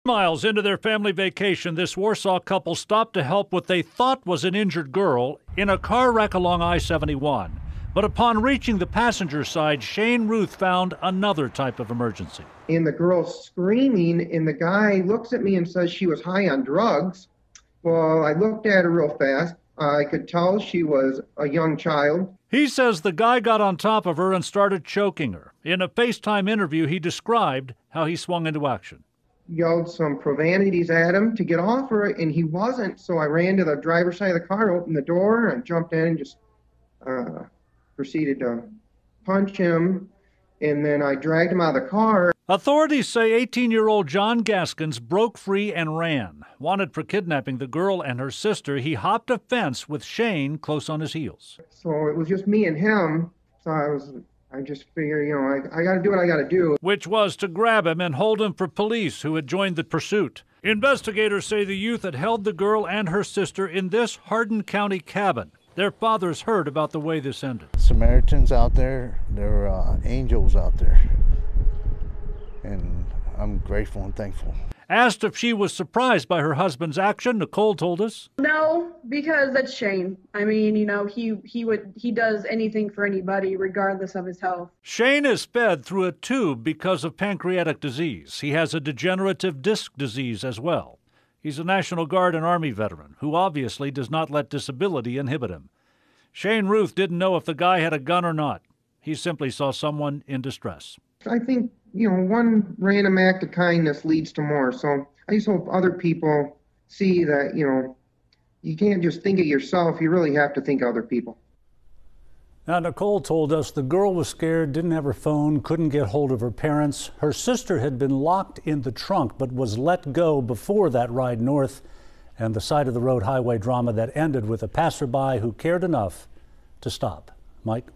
Miles into their family vacation, this Warsaw couple stopped to help what they thought was an injured girl in a car wreck along I-71. But upon reaching the passenger side, Shane Ruth found another type of emergency. And the girl's screaming, and the guy looks at me and says she was high on drugs. Well, I looked at her real fast. I could tell she was a young child. He says the guy got on top of her and started choking her. In a FaceTime interview, he described how he swung into action. Yelled some profanities at him to get off her, and he wasn't. So I ran to the driver's side of the car, opened the door, and jumped in and just proceeded to punch him. And then I dragged him out of the car. Authorities say 18-year-old John Gaskins broke free and ran. Wanted for kidnapping the girl and her sister, he hopped a fence with Shane close on his heels. So it was just me and him. So I just figured, I got to do what I got to do. Which was to grab him and hold him for police who had joined the pursuit. Investigators say the youth had held the girl and her sister in this Hardin County cabin. Their fathers heard about the way this ended. Samaritans out there, there are angels out there. And I'm grateful and thankful. Asked if she was surprised by her husband's action, Nicole told us. No, because that's Shane. I mean, he does anything for anybody regardless of his health. Shane is fed through a tube because of pancreatic disease. He has a degenerative disc disease as well. He's a National Guard and Army veteran who obviously does not let disability inhibit him. Shane Ruth didn't know if the guy had a gun or not. He simply saw someone in distress. I think, one random act of kindness leads to more. So I just hope other people see that, you can't just think of yourself. You really have to think of other people. Now, Nicole told us the girl was scared, didn't have her phone, couldn't get hold of her parents. Her sister had been locked in the trunk, but was let go before that ride north and the side of the road highway drama that ended with a passerby who cared enough to stop. Mike?